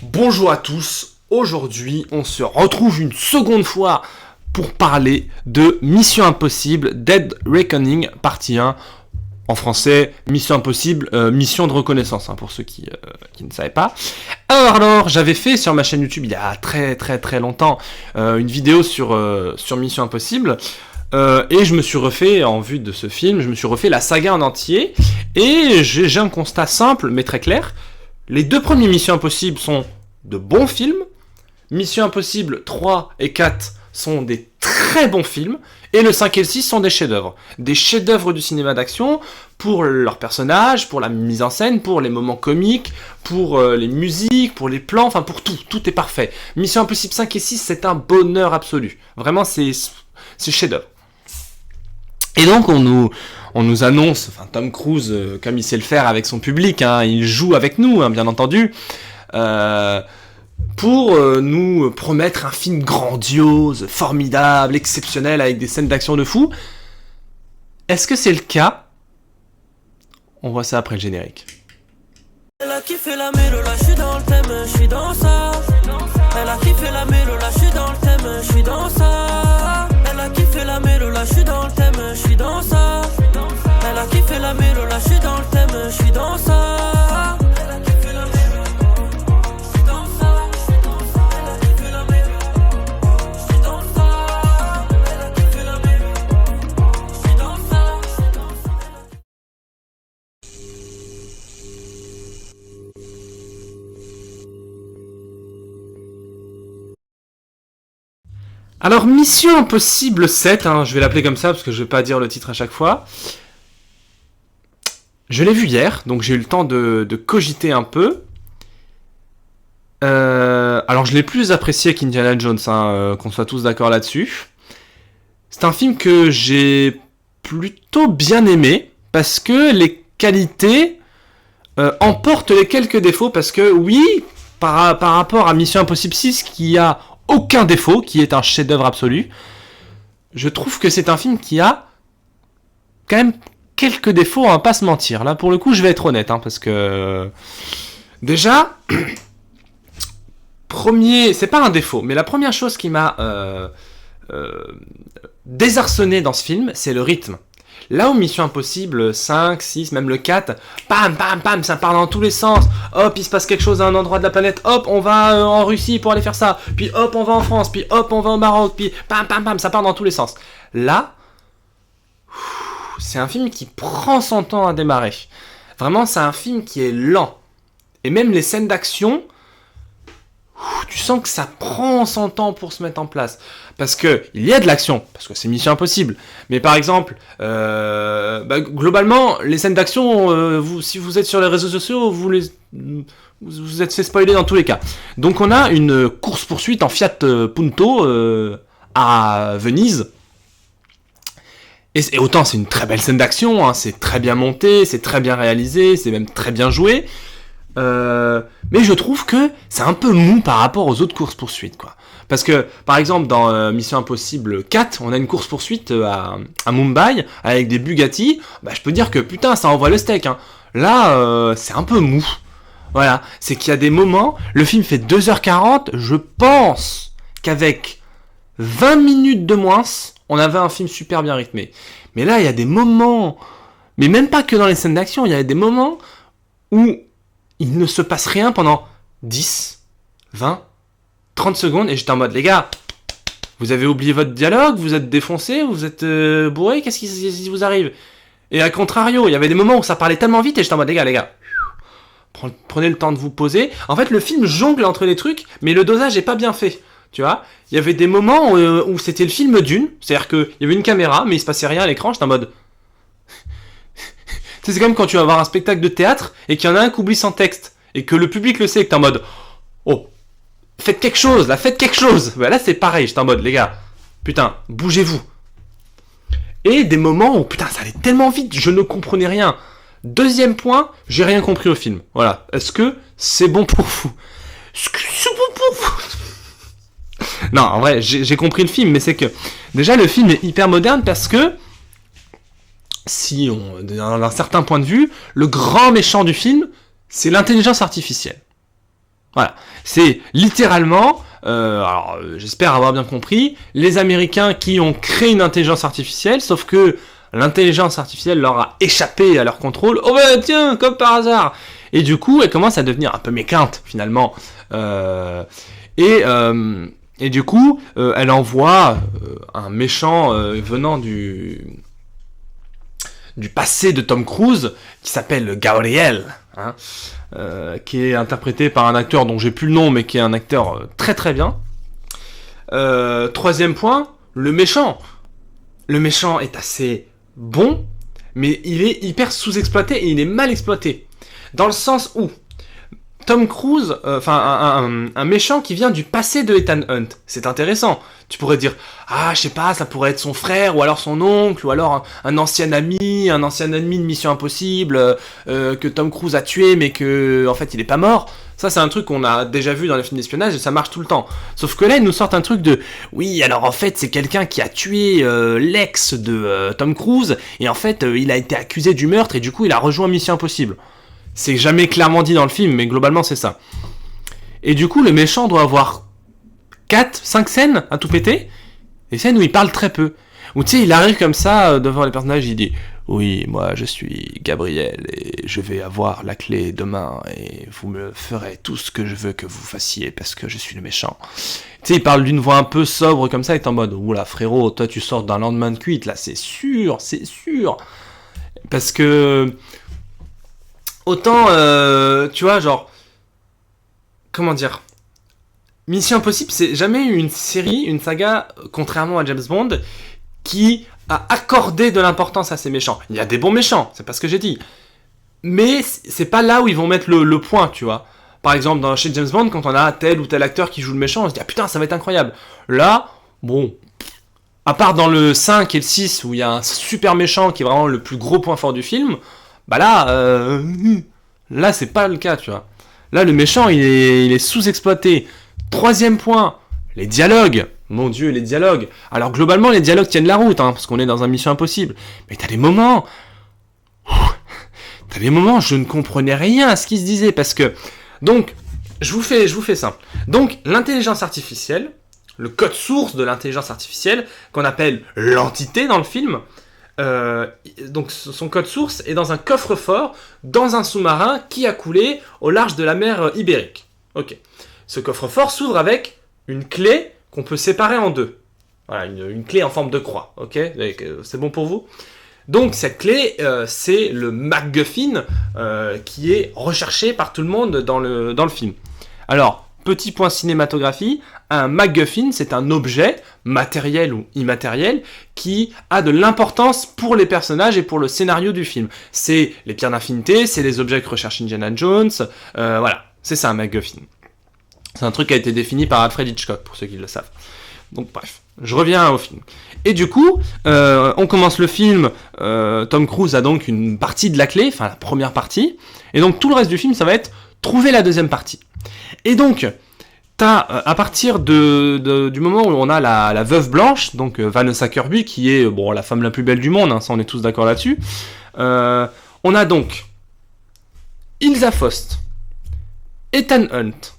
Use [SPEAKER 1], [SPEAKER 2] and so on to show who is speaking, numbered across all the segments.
[SPEAKER 1] Bonjour à tous, aujourd'hui on se retrouve une seconde fois pour parler de Mission Impossible Dead Reckoning partie 1. En français, Mission Impossible, mission de reconnaissance, pour ceux qui ne savaient pas. Alors, j'avais fait sur ma chaîne YouTube il y a très longtemps une vidéo sur Mission Impossible. Et je me suis refait, en vue de ce film, je me suis refait la saga en entier. Et j'ai un constat simple mais très clair. Les deux premiers Missions Impossible sont de bons films. Mission Impossible 3 et 4 sont des très bons films. Et le 5 et le 6 sont des chefs-d'œuvre. Des chefs-d'œuvre du cinéma d'action pour leurs personnages, pour la mise en scène, pour les moments comiques, pour les musiques, pour les plans, enfin pour tout. Tout est parfait. Mission Impossible 5 et 6, c'est un bonheur absolu. Vraiment, c'est chef-d'œuvre. Et donc on nous annonce, Tom Cruise, comme il sait le faire avec son public, il joue avec nous, bien entendu, pour nous promettre un film grandiose, formidable, exceptionnel, avec des scènes d'action de fou. Est-ce que c'est le cas? On voit ça après le générique.
[SPEAKER 2] Elle a kiffé la mélo, là j'suis dans le thème, j'suis dans ça. Elle a kiffé la mélo, là j'suis dans le thème, j'suis dans ça. Elle a kiffé la mélo, là j'suis dans le thème, j'suis dans ça. Elle a kiffé la mélo, là j'suis dans le thème, j'suis dans ça. Elle a kiffé la mélo, j'suis dans ça. Elle a kiffé la mélo, j'suis dans ça. Elle a kiffé la mélo, j'suis dans ça.
[SPEAKER 1] Alors, Mission Impossible 7, je vais l'appeler comme ça parce que je vais pas dire le titre à chaque fois. Je l'ai vu hier, donc j'ai eu le temps de cogiter un peu. Alors, je l'ai plus apprécié qu'Indiana Jones, qu'on soit tous d'accord là-dessus. C'est un film que j'ai plutôt bien aimé parce que les qualités emportent les quelques défauts. Parce que oui, par rapport à Mission Impossible 6 qui a aucun défaut, qui est un chef-d'œuvre absolu, je trouve que c'est un film qui a quand même quelques défauts, on va pas se mentir. Là, pour le coup, je vais être honnête, parce que déjà, c'est pas un défaut, mais la première chose qui m'a désarçonné dans ce film, c'est le rythme. Là où Mission Impossible 5, 6, même le 4, pam, ça part dans tous les sens. Hop, il se passe quelque chose à un endroit de la planète. Hop, on va en Russie pour aller faire ça. Puis hop, on va en France. Puis hop, on va au Maroc. Puis pam, ça part dans tous les sens. Là, c'est un film qui prend son temps à démarrer. Vraiment, c'est un film qui est lent. Et même les scènes d'action, tu sens que ça prend son temps pour se mettre en place. Parce que il y a de l'action, parce que c'est Mission Impossible. Mais par exemple, globalement, les scènes d'action, si vous êtes sur les réseaux sociaux, vous êtes fait spoiler dans tous les cas. Donc on a une course-poursuite en Fiat Punto à Venise. Et autant c'est une très belle scène d'action, c'est très bien monté, c'est très bien réalisé, c'est même très bien joué. Mais je trouve que c'est un peu mou par rapport aux autres courses-poursuites, quoi. Parce que, par exemple, dans Mission Impossible 4, on a une course-poursuite à Mumbai, avec des Bugatti, je peux dire que, putain, ça envoie le steak, Là, c'est un peu mou. Voilà, c'est qu'il y a des moments, le film fait 2h40, je pense qu'avec 20 minutes de moins, on avait un film super bien rythmé. Mais là, il y a des moments, mais même pas que dans les scènes d'action, il y a des moments où il ne se passe rien pendant 10, 20, 30 secondes, et j'étais en mode, les gars, vous avez oublié votre dialogue, vous êtes défoncé, vous êtes bourré, qu'est-ce qui vous arrive? Et à contrario, il y avait des moments où ça parlait tellement vite, et j'étais en mode, les gars, prenez le temps de vous poser. En fait, le film jongle entre les trucs, mais le dosage est pas bien fait, tu vois. Il y avait des moments où c'était le film d'une, c'est-à-dire qu'il y avait une caméra, mais il se passait rien à l'écran, j'étais en mode... C'est comme quand tu vas voir un spectacle de théâtre, et qu'il y en a un qui oublie son texte, et que le public le sait, et que t'es en mode, oh, faites quelque chose. Là, c'est pareil, j'étais en mode, les gars, putain, bougez-vous. Et des moments où, putain, ça allait tellement vite, je ne comprenais rien. Deuxième point, j'ai rien compris au film. Voilà. Est-ce que c'est bon pour vous? Non, en vrai, j'ai compris le film, mais c'est que, déjà, le film est hyper moderne parce que, d'un certain point de vue, le grand méchant du film, c'est l'intelligence artificielle. Voilà, c'est littéralement, j'espère avoir bien compris, les Américains qui ont créé une intelligence artificielle, sauf que l'intelligence artificielle leur a échappé à leur contrôle. Oh ben tiens, comme par hasard. Et du coup, elle commence à devenir un peu méquinte finalement. Et du coup, elle envoie un méchant venant du passé de Tom Cruise, qui s'appelle Gabriel, hein, qui est interprété par un acteur dont j'ai plus le nom, mais qui est un acteur très très bien. Troisième point, le méchant. Le méchant est assez bon, mais il est hyper sous-exploité et il est mal exploité. Dans le sens où Tom Cruise, un méchant qui vient du passé de Ethan Hunt, c'est intéressant. Tu pourrais dire, ah, je sais pas, ça pourrait être son frère, ou alors son oncle, ou alors un ancien ennemi de Mission Impossible, que Tom Cruise a tué, mais que, en fait, il est pas mort. Ça, c'est un truc qu'on a déjà vu dans les films d'espionnage, et ça marche tout le temps. Sauf que là, ils nous sortent un truc de, oui, alors en fait, c'est quelqu'un qui a tué l'ex de Tom Cruise, et en fait, il a été accusé du meurtre, et du coup, il a rejoint Mission Impossible. C'est jamais clairement dit dans le film, mais globalement, c'est ça. Et du coup, le méchant doit avoir 4-5 scènes à tout péter, des scènes où il parle très peu. Où tu sais, il arrive comme ça devant les personnages, il dit « Oui, moi je suis Gabriel et je vais avoir la clé demain et vous me ferez tout ce que je veux que vous fassiez parce que je suis le méchant. » Tu sais, il parle d'une voix un peu sobre comme ça, il est en mode « Oula frérot, toi tu sors d'un lendemain de cuite, là c'est sûr. » Parce que... Autant, tu vois, genre... Comment dire ? Mission Impossible, c'est jamais une série, une saga, contrairement à James Bond, qui a accordé de l'importance à ces méchants. Il y a des bons méchants, c'est pas ce que j'ai dit. Mais c'est pas là où ils vont mettre le point, tu vois. Par exemple, chez James Bond, quand on a tel ou tel acteur qui joue le méchant, on se dit « Ah putain, ça va être incroyable !» Là, bon... À part dans le 5 et le 6, où il y a un super méchant qui est vraiment le plus gros point fort du film, bah là, c'est pas le cas, tu vois. Là, le méchant, il est sous-exploité. Troisième point, les dialogues. Mon Dieu, les dialogues. Alors, globalement, les dialogues tiennent la route, hein, parce qu'on est dans un Mission Impossible. Mais t'as des moments... je ne comprenais rien à ce qui se disait, parce que... Donc, je vous fais simple. Donc, l'intelligence artificielle, le code source de l'intelligence artificielle, qu'on appelle l'entité dans le film... donc son code source est dans un coffre-fort dans un sous-marin qui a coulé au large de la mer Ibérique. Ok. Ce coffre-fort s'ouvre avec une clé qu'on peut séparer en deux. Voilà, une clé en forme de croix. Ok. C'est bon pour vous ? Donc cette clé, c'est le MacGuffin qui est recherché par tout le monde dans le film. Alors, petit point cinématographie, un MacGuffin, c'est un objet, matériel ou immatériel, qui a de l'importance pour les personnages et pour le scénario du film. C'est les pierres d'infinité, c'est les objets que recherche Indiana Jones, voilà, c'est ça un MacGuffin. C'est un truc qui a été défini par Alfred Hitchcock, pour ceux qui le savent. Donc bref, je reviens au film. Et du coup, on commence le film, Tom Cruise a donc une partie de la clé, enfin la première partie, et donc tout le reste du film, ça va être trouver la deuxième partie. Et donc, à partir du moment où on a la veuve blanche, donc Vanessa Kirby, qui est la femme la plus belle du monde, hein, ça on est tous d'accord là-dessus, on a donc Ilsa Faust, Ethan Hunt,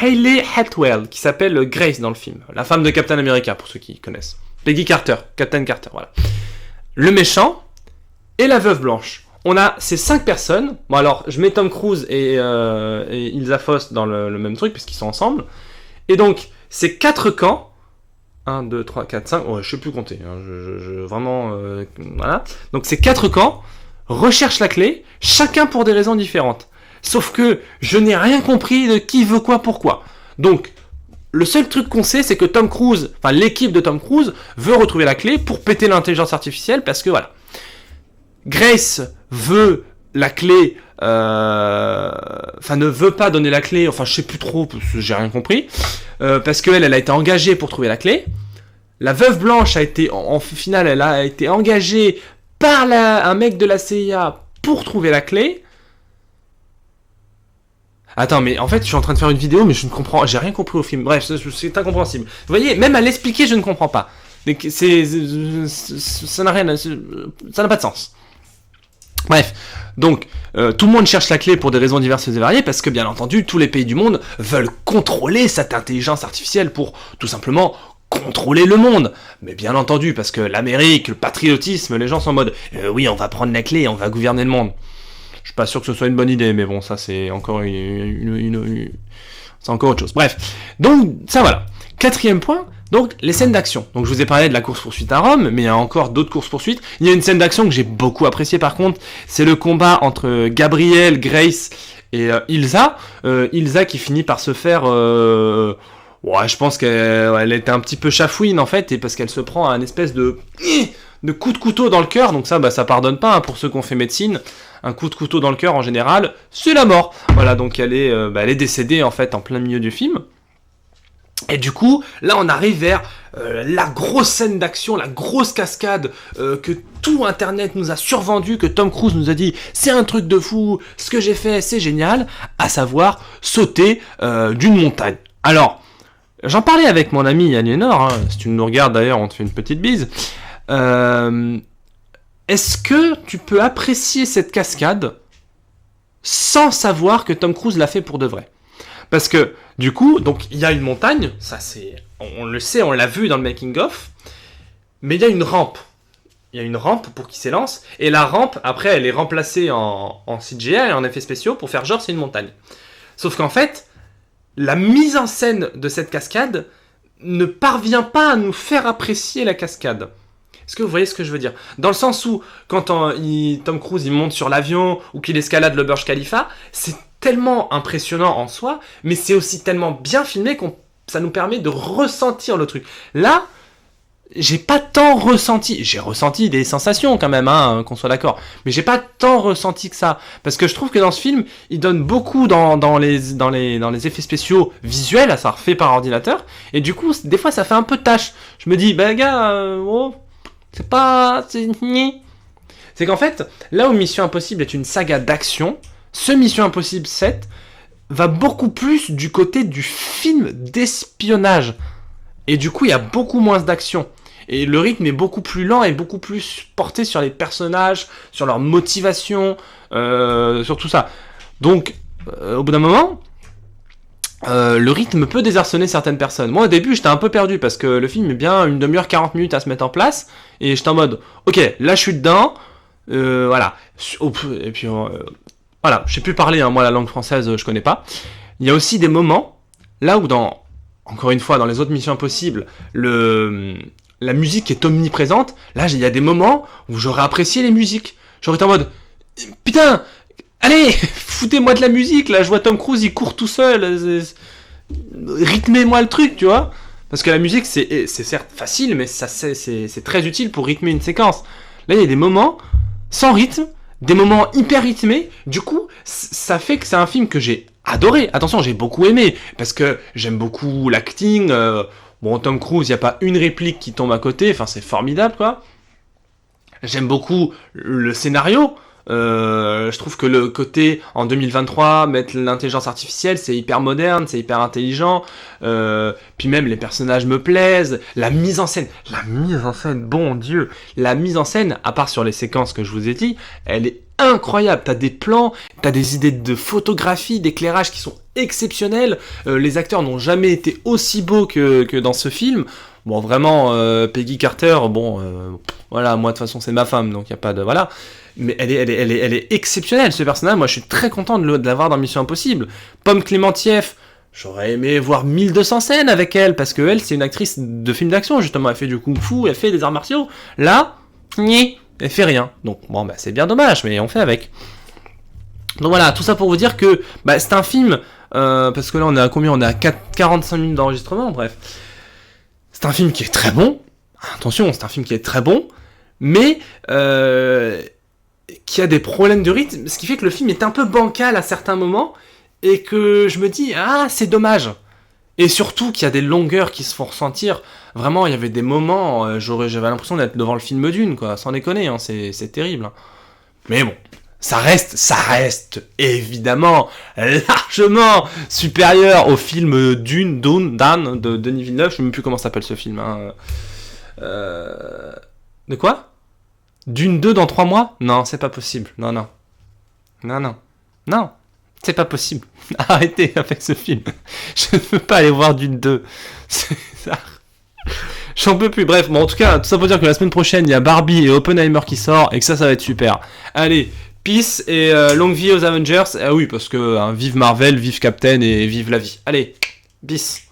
[SPEAKER 1] Hayley Atwell, qui s'appelle Grace dans le film, la femme de Captain America, pour ceux qui connaissent, Peggy Carter, Captain Carter, voilà. Le méchant et la veuve blanche. On a ces 5 personnes. Bon alors, je mets Tom Cruise et Ilsa Faust dans le même truc, puisqu'ils sont ensemble. Et donc, ces 4 camps, 1, 2, 3, 4, 5, ouais, je sais plus compter, hein, vraiment, voilà. Donc ces 4 camps recherchent la clé, chacun pour des raisons différentes. Sauf que je n'ai rien compris de qui veut quoi, pourquoi. Donc, le seul truc qu'on sait, c'est que Tom Cruise, enfin l'équipe de Tom Cruise, veut retrouver la clé pour péter l'intelligence artificielle, parce que voilà. Grace veut la clé, ne veut pas donner la clé, enfin je sais plus trop, parce que j'ai rien compris, parce qu'elle a été engagée pour trouver la clé. La veuve blanche a été, en finale, elle a été engagée par un mec de la CIA pour trouver la clé. Attends, mais en fait, je suis en train de faire une vidéo, mais je ne comprends, j'ai rien compris au film. Bref, c'est incompréhensible. Vous voyez, même à l'expliquer, je ne comprends pas. Ça n'a rien, ça n'a pas de sens. Bref, donc tout le monde cherche la clé pour des raisons diverses et variées, parce que bien entendu, tous les pays du monde veulent contrôler cette intelligence artificielle pour tout simplement contrôler le monde. Mais bien entendu, parce que l'Amérique, le patriotisme, les gens sont en mode oui, on va prendre la clé, on va gouverner le monde. Je suis pas sûr que ce soit une bonne idée, mais bon, ça c'est encore c'est encore autre chose. Bref, donc ça voilà. 4e point, donc les scènes d'action. Donc je vous ai parlé de la course-poursuite à Rome, mais il y a encore d'autres courses-poursuites. Il y a une scène d'action que j'ai beaucoup appréciée par contre, c'est le combat entre Gabriel, Grace et Ilsa. Ilsa qui finit par se faire... ouais, je pense qu'elle était un petit peu chafouine en fait, et parce qu'elle se prend un espèce de coup de couteau dans le cœur, donc ça, ça pardonne pas pour ceux qui ont fait médecine. Un coup de couteau dans le cœur en général, c'est la mort. Voilà, donc elle est décédée en fait en plein milieu du film. Et du coup, là on arrive vers la grosse scène d'action, la grosse cascade que tout Internet nous a survendu, que Tom Cruise nous a dit c'est un truc de fou, ce que j'ai fait c'est génial, à savoir sauter d'une montagne. Alors, j'en parlais avec mon ami Aliénor, si tu nous regardes d'ailleurs on te fait une petite bise. Est-ce que tu peux apprécier cette cascade sans savoir que Tom Cruise l'a fait pour de vrai ? Parce que, du coup, donc il y a une montagne, ça c'est, on le sait, on l'a vu dans le making-of, mais il y a une rampe. Il y a une rampe pour qu'il s'élance, et la rampe, après, elle est remplacée en CGI et en effets spéciaux pour faire genre c'est une montagne. Sauf qu'en fait, la mise en scène de cette cascade ne parvient pas à nous faire apprécier la cascade. Est-ce que vous voyez ce que je veux dire ? Dans le sens où, quand Tom Cruise il monte sur l'avion ou qu'il escalade le Burj Khalifa, c'est tellement impressionnant en soi, mais c'est aussi tellement bien filmé que ça nous permet de ressentir le truc. Là, j'ai pas tant ressenti, j'ai ressenti des sensations quand même, qu'on soit d'accord, mais j'ai pas tant ressenti que ça, parce que je trouve que dans ce film, il donne beaucoup dans les effets spéciaux visuels, à savoir faits par ordinateur, et du coup, des fois ça fait un peu tâche. Je me dis, gars, c'est pas... C'est qu'en fait, là où Mission Impossible est une saga d'action, ce Mission Impossible 7 va beaucoup plus du côté du film d'espionnage. Et du coup, il y a beaucoup moins d'action. Et le rythme est beaucoup plus lent et beaucoup plus porté sur les personnages, sur leur motivation, sur tout ça. Donc, au bout d'un moment, le rythme peut désarçonner certaines personnes. Moi, au début, j'étais un peu perdu parce que le film met bien une demi-heure, 40 minutes à se mettre en place. Et j'étais en mode, ok, là, je suis dedans. Voilà. Et puis, voilà, je sais plus parler, moi, la langue française, je connais pas. Il y a aussi des moments, là où encore une fois, dans les autres Missions Impossibles, la musique est omniprésente. Là, il y a des moments où j'aurais apprécié les musiques. J'aurais été en mode, putain, allez, foutez-moi de la musique, là, je vois Tom Cruise, il court tout seul. Rythmez-moi le truc, tu vois. Parce que la musique, c'est certes facile, mais c'est très utile pour rythmer une séquence. Là, il y a des moments sans rythme, des moments hyper rythmés. Du coup, ça fait que c'est un film que j'ai adoré. Attention, j'ai beaucoup aimé, parce que j'aime beaucoup l'acting. Bon, Tom Cruise, il n'y a pas une réplique qui tombe à côté. Enfin, c'est formidable, quoi. J'aime beaucoup le scénario. Je trouve que le côté, en 2023, mettre l'intelligence artificielle, c'est hyper moderne, c'est hyper intelligent. Puis même, les personnages me plaisent. La mise en scène, bon Dieu. La mise en scène, à part sur les séquences que je vous ai dit, elle est incroyable. T'as des plans, t'as des idées de photographie, d'éclairage qui sont exceptionnels. Les acteurs n'ont jamais été aussi beaux que dans ce film. Bon, vraiment, Peggy Carter, voilà, moi de toute façon c'est ma femme, donc il y a pas de... Voilà. Mais elle est exceptionnelle, ce personnage. Moi je suis très content de l'avoir dans Mission Impossible. Pomme Clémentieff, j'aurais aimé voir 1200 scènes avec elle, parce que elle c'est une actrice de film d'action, justement. Elle fait du kung-fu, elle fait des arts martiaux. Là, elle fait rien. Donc bon, c'est bien dommage, mais on fait avec. Donc voilà, tout ça pour vous dire que c'est un film, parce que là on est à combien ? On est à 45 minutes d'enregistrement, bref. C'est un film qui est très bon. Attention, c'est un film qui est très bon, mais qui a des problèmes de rythme, ce qui fait que le film est un peu bancal à certains moments, et que je me dis, c'est dommage. Et surtout qu'il y a des longueurs qui se font ressentir. Vraiment, il y avait des moments, j'avais l'impression d'être devant le film Dune, quoi, sans déconner, c'est terrible. Hein. Mais bon, ça reste évidemment largement supérieur au film Dune de Denis Villeneuve. Je ne sais même plus comment s'appelle ce film. De quoi ? Dune 2 dans 3 mois? Non, c'est pas possible. Non, non. Non, non. Non. C'est pas possible. Arrêtez avec ce film. Je ne veux pas aller voir Dune 2. C'est ça. J'en peux plus. Bref, bon, en tout cas, tout ça pour dire que la semaine prochaine, il y a Barbie et Oppenheimer qui sort et que ça va être super. Allez, peace et longue vie aux Avengers. Ah oui, parce que vive Marvel, vive Captain et vive la vie. Allez, peace.